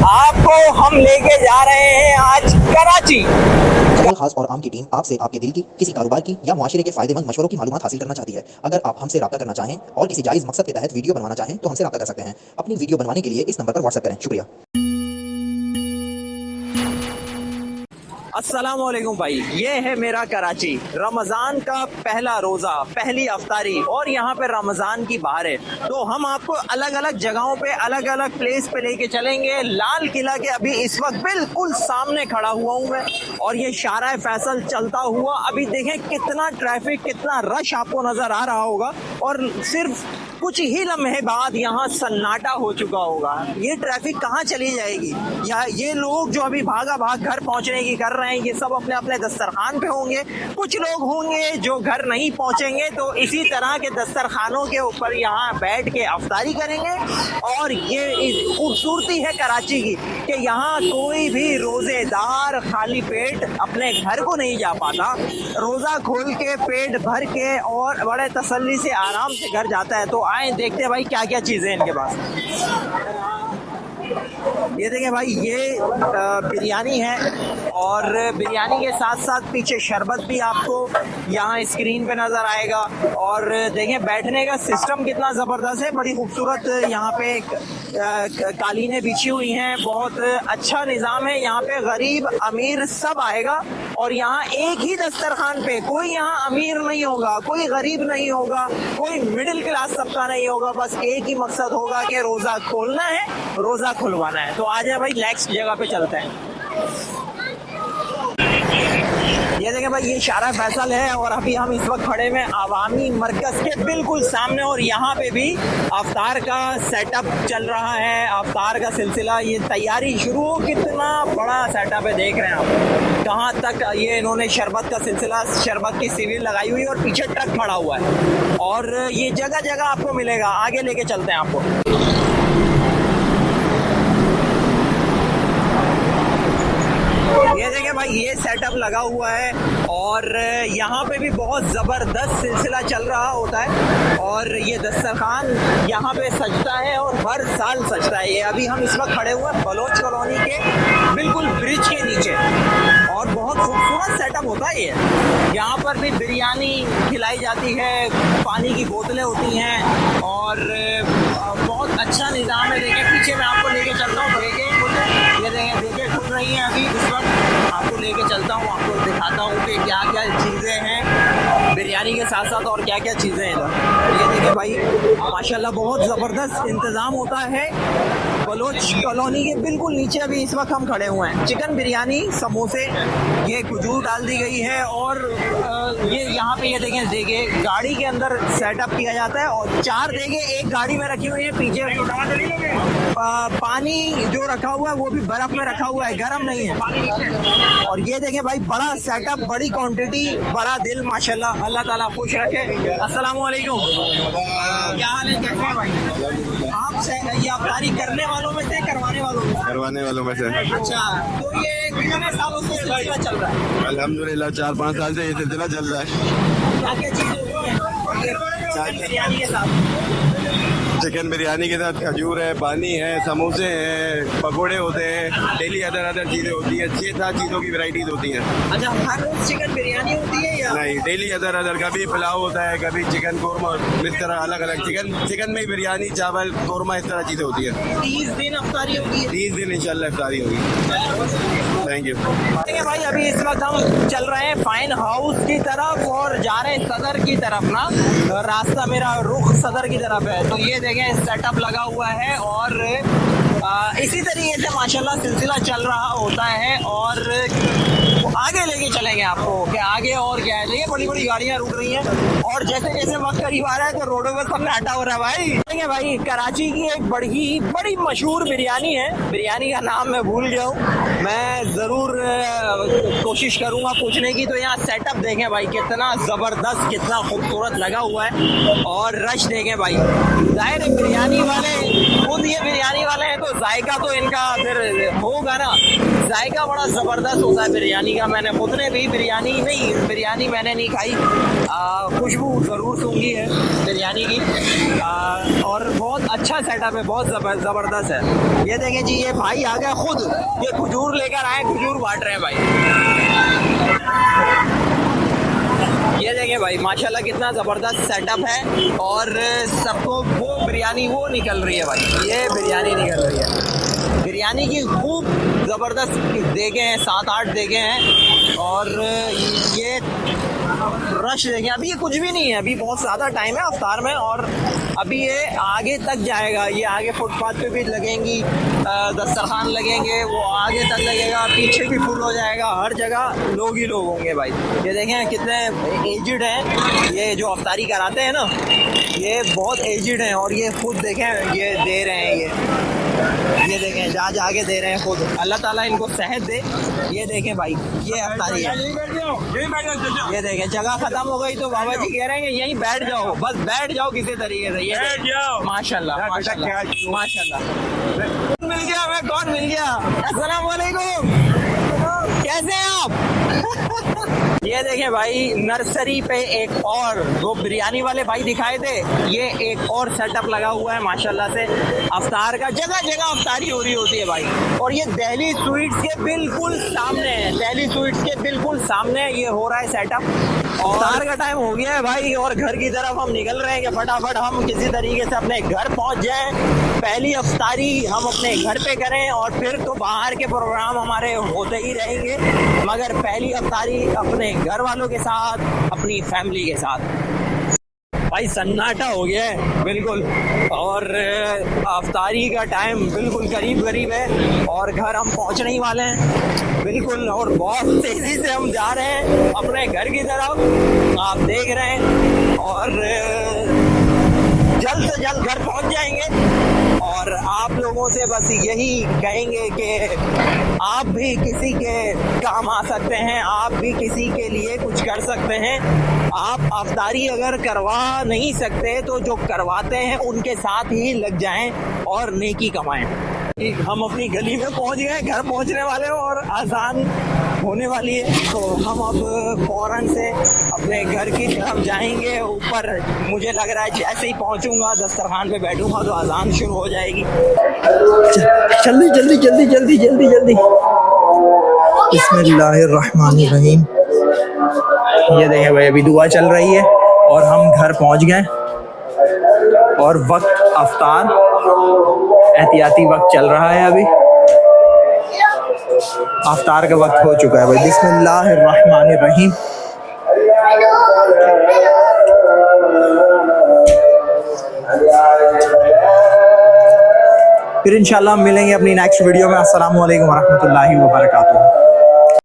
आपको हम लेके जा रहे हैं आज कराची। कल खास और आम की टीम आपसे आपके दिल की, किसी कारोबार की या मुआशरे के फायदेमंद मशवरों की मालूमात हासिल करना चाहती है। अगर आप हमसे राब्ता करना चाहें और किसी जायज़ मकसद के तहत वीडियो बनवाना चाहें तो हमसे राब्ता कर सकते हैं। अपनी वीडियो बनवाने के लिए इस नंबर पर व्हाट्सएप करें। शुक्रिया। अस्सलाम वालेकुम भाई, ये है मेरा कराची। रमज़ान का पहला रोज़ा, पहली अफ्तारी और यहाँ पे रमज़ान की बहार है। तो हम आपको अलग अलग जगहों पे, अलग अलग प्लेस पे लेके चलेंगे। लाल किला के अभी इस वक्त बिल्कुल सामने खड़ा हुआ हूँ मैं, और ये शारा फैसल चलता हुआ अभी देखें कितना ट्रैफिक, कितना रश आपको नज़र आ रहा होगा। और सिर्फ कुछ ही लम्हे बाद यहाँ सन्नाटा हो चुका होगा। ये ट्रैफिक कहाँ चली जाएगी? या ये लोग जो अभी भागा भाग घर पहुँचने की कर रहे हैं, ये सब अपने अपने दस्तरखान पे होंगे। कुछ लोग होंगे जो घर नहीं पहुँचेंगे, तो इसी तरह के दस्तरखानों के ऊपर यहाँ बैठ के अफ्तारी करेंगे। और ये खूबसूरती है कराची की कि यहाँ कोई भी रोज़ेदार खाली पेट अपने घर को नहीं जा पाता। रोज़ा खोल के, पेट भर के और बड़े तसल्ली से आराम से घर जाता है। तो आए देखते हैं भाई क्या क्या चीज़ें इनके पास। ये देखें भाई, ये बिरयानी है, और बिरयानी के साथ साथ पीछे शरबत भी आपको यहाँ स्क्रीन पे नज़र आएगा। और देखें बैठने का सिस्टम कितना ज़बरदस्त है। बड़ी खूबसूरत यहाँ पे कालीनें बिछी हुई हैं। बहुत अच्छा निज़ाम है यहाँ पे। गरीब अमीर सब आएगा, और यहाँ एक ही दस्तरखान पे कोई यहाँ अमीर नहीं होगा, कोई गरीब नहीं होगा, कोई मिडिल क्लास सबका नहीं होगा। बस एक ही मकसद होगा कि रोज़ा खोलना है, रोज़ा खुलवाना है। तो आ जाए भाई, नेक्स्ट जगह पे चलते हैं। ये देखें भाई, ये शारा फैसल है, और अभी हम इस वक्त खड़े में अवामी मरकज़ के बिल्कुल सामने। और यहाँ पे भी अफ्तार का सेटअप चल रहा है, अफ्तार का सिलसिला, ये तैयारी शुरू हो। कितना बड़ा सेटअप है, देख रहे हैं आप कहाँ तक ये इन्होंने शरबत का सिलसिला, शरबत की सिविल लगाई हुई है, और पीछे ट्रक खड़ा हुआ है। और ये जगह जगह आपको मिलेगा। आगे लेके चलते हैं आपको। ये देखें भाई, ये सेटअप लगा हुआ है, और यहाँ पे भी बहुत ज़बरदस्त सिलसिला चल रहा होता है। और ये दस्तरखान यहाँ पे सजता है, और हर साल सजता है। ये अभी हम इस वक्त खड़े हुए हैं बलोच कॉलोनी के बिल्कुल ब्रिज के नीचे, और बहुत खूबसूरत सेटअप होता है ये। यहाँ पर भी बिरयानी खिलाई जाती है, पानी की बोतलें होती हैं, और बहुत अच्छा निज़ाम है। देखें पीछे मैं आपको लेके चलता हूँ, ये देखिए खुल रही हैं अभी इस वक्त। आपको लेके चलता हूँ, आपको दिखाता हूँ कि क्या क्या चीज़ें हैं बिरयानी के साथ साथ, और क्या क्या चीज़ें हैं इधर। ये देखिए भाई, माशाल्लाह बहुत ज़बरदस्त इंतज़ाम होता है बलोच कॉलोनी के बिल्कुल नीचे। अभी इस वक्त हम खड़े हुए हैं। चिकन बिरयानी, समोसे, ये खजूर डाल दी गई है। और ये यहाँ पे ये देखें गाड़ी के अंदर सेटअप किया जाता है, और 4 देगे एक गाड़ी में रखी हुई है। पीछे पानी जो रखा हुआ है वो भी बर्फ में रखा हुआ है, गर्म नहीं है। और ये देखें भाई, बड़ा सेटअप, बड़ी क्वांटिटी, बड़ा दिल, माशाल्लाह। अल्लाह ताला खुश रखे। अस्सलाम वालेकुम, क्या हाल है, कैसे हैं भाई? आप ये अफ्तारी करने वालों में से, करवाने वालों में? करवाने वालों में से। अच्छा, तो ये कितने सालों से सिलसिला चल रहा है? अल्हम्दुलिल्लाह 4-5 साल से ये सिलसिला चल रहा है। क्या क्या चीज़ें होती हैं बिरयानी के साथ? चिकन बिरयानी के साथ खजूर है, पानी है, समोसे हैं, पकोड़े होते हैं, डेली अदर चीज़ें होती हैं। 6-7 चीज़ों की वैराइटीज होती हैं। अच्छा, हर रोज चिकन बिरयानी होती है या नहीं, डेली अदर कभी पुलाव होता है, कभी चिकन कोरमा, इस तरह अलग अलग। चिकन में बिरयानी, चावल, कोरमा, इस तरह चीज़ें होती है। 30 दिन अफ्तारी होगी? 30 दिन इंशाल्लाह इफ्तारी होगी। Thank you. देखिए भाई, अभी इस वक्त हम चल रहे हैं फाइन हाउस की तरफ, और जा रहे हैं सदर की तरफ ना। रास्ता मेरा रुख सदर की तरफ है। तो ये देखें सेटअप लगा हुआ है, और इसी तरीके से माशाल्लाह सिलसिला चल रहा होता है। और आगे लेके चलेंगे आपको कि आगे और क्या है। देखिए बड़ी बड़ी गाड़ियाँ रुक रही हैं, और जैसे जैसे वक्त करीब आ रहा है तो रोडों पर सन्नाटा हो रहा है भाई। देखिए भाई, कराची की एक बड़ी मशहूर बिरयानी है। बिरयानी का नाम मैं भूल गया हूँ, मैं ज़रूर कोशिश करूँगा पूछने की। तो यहाँ सेटअप देखें भाई, कितना ज़बरदस्त, कितना खूबसूरत लगा हुआ है। और रश देखें भाई, जाहिर है बिरयानी वाले खुद ये बिरयानी वाले हैं, तो जायका तो इनका फिर होगा ना। जायका बड़ा ज़बरदस्त होता है बिरयानी का। मैंने खुद ने भी बिरयानी मैंने नहीं खाई, खुशबू ज़रूर सूंघी है बिरयानी की। और बहुत अच्छा सेटअप है, बहुत ज़बरदस्त है। ये देखें जी, ये भाई आ गया खुद, ये खजूर लेकर आए, खजूर बांट रहे हैं भाई। ये देखें भाई, माशाल्लाह कितना ज़बरदस्त सेटअप है। और सबको वो बिरयानी वो निकल रही है भाई, ये बिरयानी निकल रही है। बिरयानी की खूब ज़बरदस्त देगे हैं, 7-8 देगे हैं। और ये रश देखें, अभी ये कुछ भी नहीं है, अभी बहुत ज़्यादा टाइम है अफ्तार में। और अभी ये आगे तक जाएगा, ये आगे फुटपाथ पे भी लगेंगी, दस्तरखान लगेंगे, वो आगे तक लगेगा, पीछे भी फुल हो जाएगा, हर जगह लोग ही लोग होंगे भाई। ये देखें कितने एजिड हैं, ये जो अफ्तारी कराते हैं ना, ये बहुत एजिड हैं। और ये खुद देखें, ये दे रहे हैं, ये देखें जा के दे रहे हैं खुद। अल्लाह ताला इनको सेहत दे। ये देखें भाई, ये अफ्तारी है। ये देखें, जगह खत्म हो गई तो बाबा जी कह रहे हैं यहीं बैठ जाओ, बस बैठ जाओ किसी तरीके से। ये माशाल्लाह माशाल्लाह माशाल्लाह। मिल गया हमें, कौन मिल गया? अस्सलाम वालेकुम, कैसे हैं आप? ये देखें भाई, नर्सरी पे एक और वो बिरयानी वाले भाई दिखाए थे, ये एक और सेटअप लगा हुआ है माशाल्लाह से। अफ्तार का जगह जगह अफ्तारी हो रही होती है भाई। और ये दिल्ली स्वीट्स के बिल्कुल सामने है, दिल्ली स्वीट्स के बिल्कुल सामने ये हो रहा है सेटअप। अफ्तार का टाइम हो गया है भाई, और घर की तरफ हम निकल रहे हैं कि फटाफट हम किसी तरीके से अपने घर पहुंच जाएं। पहली अफ्तारी हम अपने घर पे करें, और फिर तो बाहर के प्रोग्राम हमारे होते ही रहेंगे, मगर पहली अफ्तारी अपने घर वालों के साथ, अपनी फैमिली के साथ। भाई सन्नाटा हो गया है बिल्कुल, और अफ्तारी का टाइम बिल्कुल करीब है, और घर हम पहुंचने ही वाले हैं बिल्कुल। और बहुत तेज़ी से हम जा रहे हैं अपने घर की तरफ, आप देख रहे हैं। और जल्द से जल्द घर पहुंच जाएंगे। और आप लोगों से बस यही कहेंगे कि आप भी किसी के काम आ सकते हैं, आप भी किसी के लिए कुछ कर सकते हैं। आप अफ्तारी अगर करवा नहीं सकते तो जो करवाते हैं उनके साथ ही लग जाएं और नेकी कमाएं। हम अपनी गली में पहुंच गए, घर पहुंचने वाले हैं और आसान होने वाली है, तो हम अब फौरन से अपने घर की तरफ जाएंगे ऊपर। मुझे लग रहा है जैसे ही पहुंचूंगा, दस्तरखान पे बैठूंगा तो अजान शुरू हो जाएगी। जल्दी जल्दी जल्दी जल्दी जल्दी जल्दी। बिस्मिल्लाहिर्रहमानिर्रहीम। ये देखें भाई, अभी दुआ चल रही है और हम घर पहुंच गए। और वक्त अफ्तार एहतियाती वक्त चल रहा है, अभी अफ्तार का वक्त हो चुका है भाई। बिस्मिल्लाहिर्रहमानिर्रहीम। फिर इंशाल्लाह हम मिलेंगे अपनी नेक्स्ट वीडियो में। अस्सलामु अलैकुम वरहमतुल्लाहि वबरकातुहू।